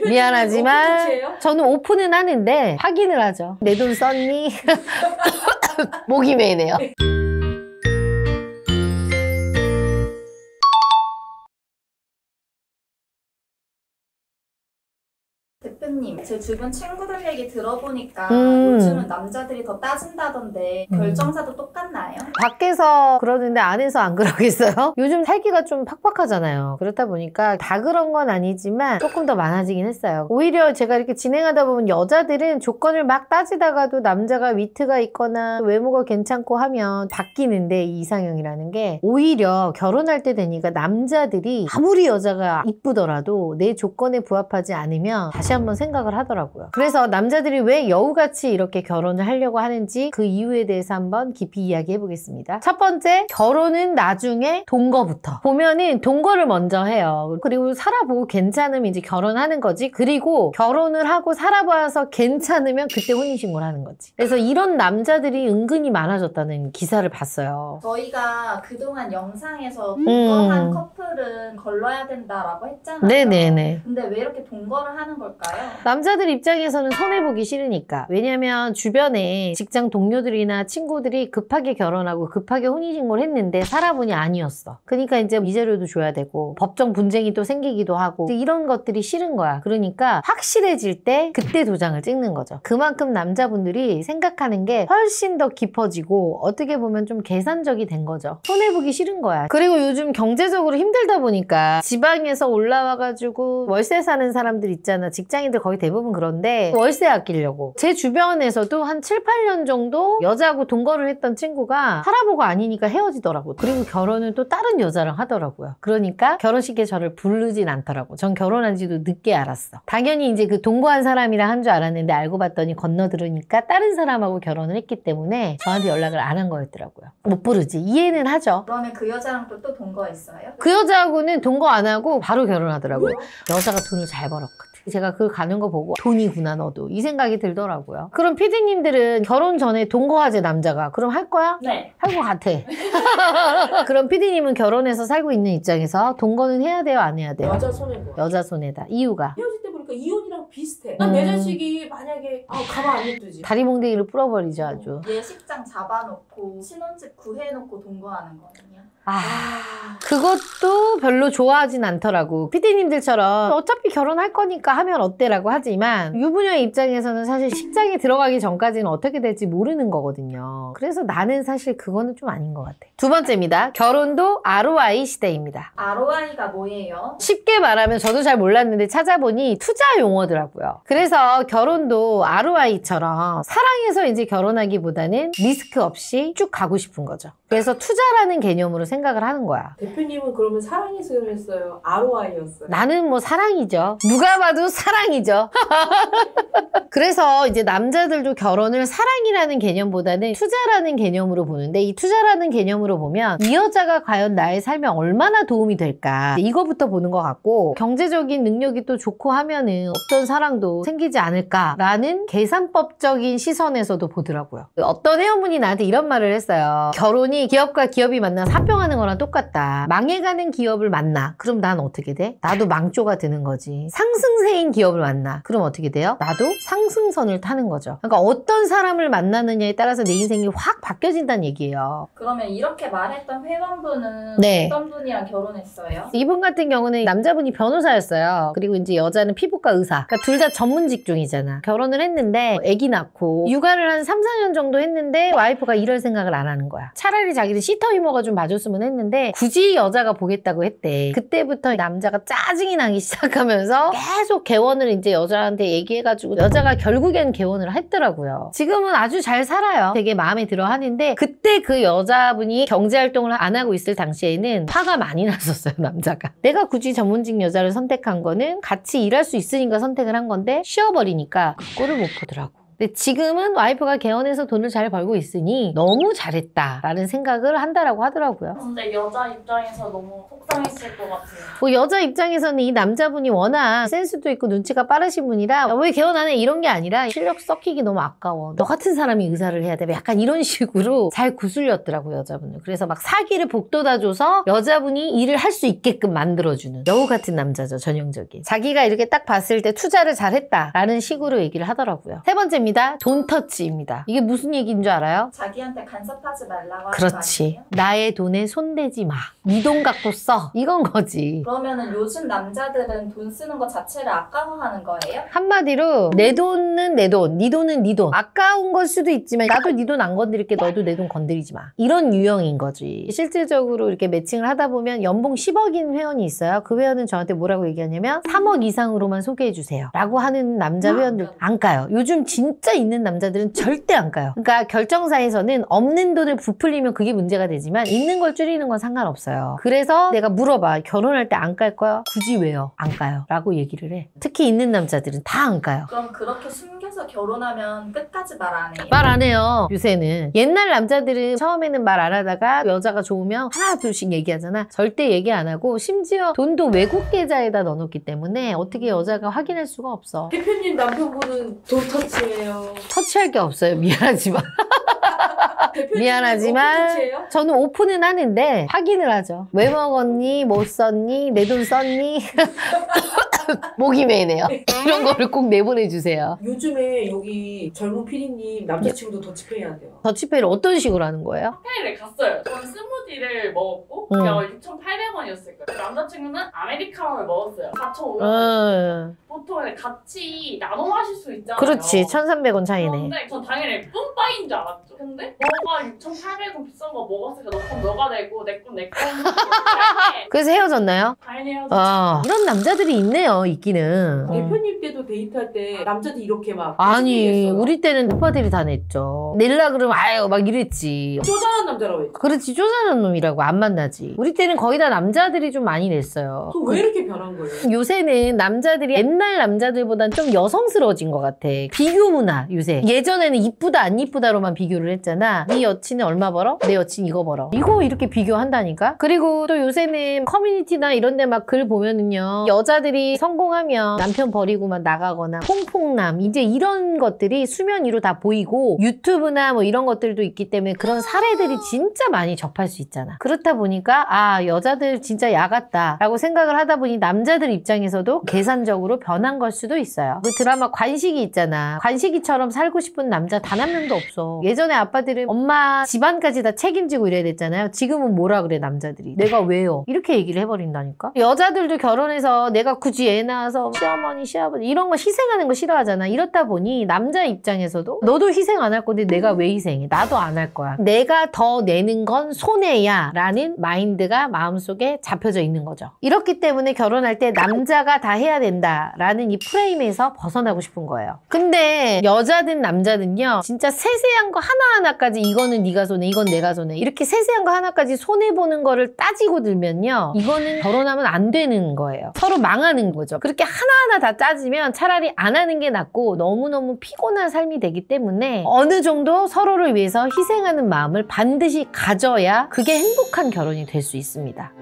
미안하지만 저는 오픈은 하는데 확인을 하죠. 내 돈 썼니? 목이 메이네요. 대표님, 제 주변 친구들 얘기 들어보니까 요즘은 남자들이 더 따진다던데 결정사도 똑같나요? 밖에서 그러는데 안에서 안 그러겠어요? 요즘 살기가 좀 팍팍하잖아요. 그렇다 보니까 다 그런 건 아니지만 조금 더 많아지긴 했어요. 오히려 제가 이렇게 진행하다 보면 여자들은 조건을 막 따지다가도 남자가 위트가 있거나 외모가 괜찮고 하면 바뀌는데, 이 이상형이라는 게 오히려 결혼할 때 되니까 남자들이 아무리 여자가 이쁘더라도 내 조건에 부합하지 않으면 다시 한번 생각을 하더라고요. 그래서 남자들이 왜 여우같이 이렇게 결혼을 하려고 하는지 그 이유에 대해서 한번 깊이 이야기해 보겠습니다. 첫 번째, 결혼은 나중에 동거부터. 보면은 동거를 먼저 해요. 그리고 살아보고 괜찮으면 이제 결혼하는 거지. 그리고 결혼을 하고 살아봐서 괜찮으면 그때 혼인신고를 하는 거지. 그래서 이런 남자들이 은근히 많아졌다는 기사를 봤어요. 저희가 그동안 영상에서 동거한 커플은 걸러야 된다라고 했잖아요. 네네네. 근데 왜 이렇게 동거를 하는 걸까요? 남자들 입장에서는 손해보기 싫으니까. 왜냐면 주변에 직장 동료들이나 친구들이 급하게 결혼하고 급하게 혼인신고를 했는데 살아보니 아니었어. 그러니까 이제 위자료도 줘야 되고 법정 분쟁이 또 생기기도 하고 이런 것들이 싫은 거야. 그러니까 확실해질 때 그때 도장을 찍는 거죠. 그만큼 남자분들이 생각하는 게 훨씬 더 깊어지고 어떻게 보면 좀 계산적이 된 거죠. 손해보기 싫은 거야. 그리고 요즘 경제적으로 힘들다 보니까 지방에서 올라와가지고 월세 사는 사람들 있잖아. 직장인들 거의 대부분 그런데 월세 아끼려고. 제 주변에서도 한 7, 8년 정도 여자하고 동거를 했던 친구가 살아보고 아니니까 헤어지더라고. 그리고 결혼을 또 다른 여자랑 하더라고요. 그러니까 결혼식에 저를 부르진 않더라고. 전 결혼한 지도 늦게 알았어. 당연히 이제 그 동거한 사람이랑 한 줄 알았는데 알고 봤더니 건너 들으니까 다른 사람하고 결혼을 했기 때문에 저한테 연락을 안 한 거였더라고요. 못 부르지. 이해는 하죠. 그러면 그 여자랑 또 동거했어요? 그 여자하고는 동거 안 하고 바로 결혼하더라고요. 여자가 돈을 잘 벌었거든. 제가 그거 가는 거 보고 돈이구나 너도 이 생각이 들더라고요. 그럼 피디님들은 결혼 전에 동거하지 남자가. 그럼 할 거야? 네. 할 것 같아. 그럼 피디님은 결혼해서 살고 있는 입장에서 동거는 해야 돼요? 안 해야 돼요? 여자 손해인 거야. 여자 손해다. 이유가? 헤어질 때 보니까 이혼이랑 비슷해. 난 내 자식이 만약에 가만 안 냅두지. 다리 몽둥이를 풀어버리죠 아주. 예식장 잡아놓고 신혼집 구해놓고 동거하는 거거든요. 그것도 별로 좋아하진 않더라고. 피디님들처럼 어차피 결혼할 거니까 하면 어때라고 하지만 유부녀의 입장에서는 사실 식장에 들어가기 전까지는 어떻게 될지 모르는 거거든요. 그래서 나는 사실 그거는 좀 아닌 것 같아. 두 번째입니다. 결혼도 ROI 시대입니다. ROI가 뭐예요? 쉽게 말하면 저도 잘 몰랐는데 찾아보니 투자 용어더라고요. 그래서 결혼도 ROI처럼 사랑해서 이제 결혼하기보다는 리스크 없이 쭉 가고 싶은 거죠. 그래서 투자라는 개념으로 생각을 하는 거야. 대표님은 그러면 사랑해서 결혼했어요? ROI였어요? 나는 뭐 사랑이죠. 누가 봐도 사랑이죠. 그래서 이제 남자들도 결혼을 사랑이라는 개념보다는 투자라는 개념으로 보는데, 이 투자라는 개념으로 보면 이 여자가 과연 나의 삶에 얼마나 도움이 될까, 이거부터 보는 것 같고, 경제적인 능력이 또 좋고 하면은 어떤 사랑도 생기지 않을까라는 계산법적인 시선에서도 보더라고요. 어떤 회원분이 나한테 이런 말을 했어요. 결혼이 기업과 기업이 만나서 합병하는 거랑 똑같다. 망해가는 기업을 만나. 그럼 난 어떻게 돼? 나도 망조가 되는 거지. 상승세인 기업을 만나. 그럼 어떻게 돼요? 나도 상승선을 타는 거죠. 그러니까 어떤 사람을 만나느냐에 따라서 내 인생이 확 바뀌어진다는 얘기예요. 그러면 이렇게 말했던 회원분은 네. 어떤 분이랑 결혼했어요? 이분 같은 경우는 남자분이 변호사였어요. 그리고 이제 여자는 피부과 의사. 그러니까 둘 다 전문 직종이잖아. 결혼을 했는데 아기 낳고 육아를 한 3, 4년 정도 했는데 와이프가 이럴 생각을 안 하는 거야. 차라리 자기는 시터 이모가 좀 봐줬으면 했는데 굳이 여자가 보겠다고 했대. 그때부터 남자가 짜증이 나기 시작하면서 계속 개원을 이제 여자한테 얘기해가지고 여자가 결국엔 개원을 했더라고요. 지금은 아주 잘 살아요. 되게 마음에 들어 하는데 그때 그 여자분이 경제활동을 안 하고 있을 당시에는 화가 많이 났었어요, 남자가. 내가 굳이 전문직 여자를 선택한 거는 같이 일할 수 있으니까 선택을 한 건데 쉬어버리니까 그 꼴을 못 보더라고. 근데 지금은 와이프가 개헌해서 돈을 잘 벌고 있으니 너무 잘했다라는 생각을 한다라고 하더라고요. 근데 여자 입장에서 너무 속상했을 것 같아요. 뭐 여자 입장에서는 이 남자분이 워낙 센스도 있고 눈치가 빠르신 분이라 왜 개헌 안 해? 이런 게 아니라 실력 썩히기 너무 아까워. 너 같은 사람이 의사를 해야 돼. 약간 이런 식으로 잘 구슬렸더라고요, 여자분을. 그래서 막 사기를 북돋아줘서 여자분이 일을 할 수 있게끔 만들어주는 여우 같은 남자죠, 전형적인. 자기가 이렇게 딱 봤을 때 투자를 잘했다라는 식으로 얘기를 하더라고요. 세 번째입니다. 돈터치입니다. 이게 무슨 얘기인 줄 알아요? 자기한테 간섭하지 말라고 하는 거 그렇지. 아니에요? 나의 돈에 손대지 마. 네 돈 갖고 써. 이건 거지. 그러면은 요즘 남자들은 돈 쓰는 것 자체를 아까워하는 거예요? 한마디로 내 돈은 내 돈, 네 돈은 네 돈. 아까운 걸 수도 있지만 나도 네 돈 안 건드릴게, 너도 내 돈 건드리지 마. 이런 유형인 거지. 실질적으로 이렇게 매칭을 하다 보면 연봉 10억인 회원이 있어요. 그 회원은 저한테 뭐라고 얘기하냐면 3억 이상으로만 소개해주세요 라고 하는 남자 회원들 안 까요. 요즘 진짜 있는 남자들은 절대 안 까요. 그러니까 결정사에서는 없는 돈을 부풀리면 그게 문제가 되지만 있는 걸 줄이는 건 상관없어요. 그래서 내가 물어봐. 결혼할 때 안 깔 거야? 굳이 왜요? 안 까요 라고 얘기를 해. 특히 있는 남자들은 다 안 까요. 그럼 그렇게 숨겨서 결혼하면 끝까지 말 안 해요? 말 안 해요, 요새는. 옛날 남자들은 처음에는 말 안 하다가 여자가 좋으면 하나 둘씩 얘기하잖아. 절대 얘기 안 하고 심지어 돈도 외국 계좌에다 넣어놓기 때문에 어떻게 여자가 확인할 수가 없어. 대표님 남편분은 돈터치예요. 터치할 게 없어요. 미안하지만. 대표님은 미안하지만 돈터치예요? 저는 오픈은 하는데 확인을 하죠. 왜 먹었니? 못 썼니? 내 돈 썼니? 목이 메이네요. 이런 거를 꼭 내보내주세요. 요즘에 여기 젊은 피디님 남자친구도 더치페이 한대요. 더치페이를 어떤 식으로 하는 거예요? 카페를 갔어요. 저는 스무디를 먹었고 응. 그냥 6,800원이었을 거예요. 남자친구는 아메리카노를 먹었어요. 4,500원. 보통 같이 나눠 마실 수 있잖아요. 그렇지. 1,300원 차이네. 그런데 전 당연히 뿜빠인 줄 알았죠. 근데 너가 6,800원 비싼 거 먹었으니까 너 건 너가 내고 내 건 내 건. 그래서 헤어졌나요? 당연히 헤어졌죠. 이런 남자들이 있네요, 있기는. 대표님 때도 데이트할 때 남자들 이렇게 막 아니, 터치페이했어요. 우리 때는 오빠들이 다 냈죠. 낼라 그러면 아유 막 이랬지. 쪼잔한 남자라고 했죠. 그렇지, 쪼잔한 놈이라고 안 만나지. 우리 때는 거의 다 남자들이 좀 많이 냈어요. 그럼 왜 이렇게 변한 거예요? 요새는 남자들이 옛날 남자들보단 좀 여성스러워진 것 같아. 비교 문화 요새. 예전에는 이쁘다 안 이쁘다로만 비교를 했잖아. 네 여친은 얼마 벌어? 내 여친 이거 벌어. 이거 이렇게 비교한다니까? 그리고 또 요새는 커뮤니티나 이런 데 막 글 보면은요. 여자들이 성공하면 남편 버리고 막 나가거나 퐁퐁남 이제 이런 것들이 수면 위로 다 보이고 유튜브나 뭐 이런 것들도 있기 때문에 그런 사례들이 진짜 많이 접할 수 있잖아. 그렇다 보니까 아 여자들 진짜 야같다 라고 생각을 하다 보니 남자들 입장에서도 계산적으로 변한 걸 수도 있어요. 그 드라마 관식이 있잖아. 관식이처럼 살고 싶은 남자 단 한 명도 없어. 예전에 아빠들은 엄마 집안까지 다 책임지고 이래야 됐잖아요. 지금은 뭐라 그래 남자들이. 내가 왜요? 이렇게 얘기를 해버린다니까. 여자들도 결혼해서 내가 굳이 애 낳아서 시어머니 시아버지 이런 거 희생하는 거 싫어하잖아. 이렇다 보니 남자 입장에서도 너도 희생 안 할 건데 내가 왜 희생해? 나도 안 할 거야. 내가 더 내는 건 손해야 라는 마인드가 마음속에 잡혀져 있는 거죠. 이렇기 때문에 결혼할 때 남자가 다 해야 된다라는 이 프레임에서 벗어나고 싶은 거예요. 근데 여자든 남자든요. 진짜 세세한 거 하나하나까지 이거는 네가 손해, 이건 내가 손해 이렇게 세세한 거 하나까지 손해보는 거를 따지고 들면요. 이거는 결혼하면 안 되는 거예요. 서로 망하는 거죠. 그렇게 하나하나 다 따지면 차라리 안 하는 게 낫고 너무너무 피곤한 삶이 되기 때문에 어느 정도 서로를 위해서 희생하는 마음을 반드시 가져야 그게 행복한 결혼이 될 수 있습니다.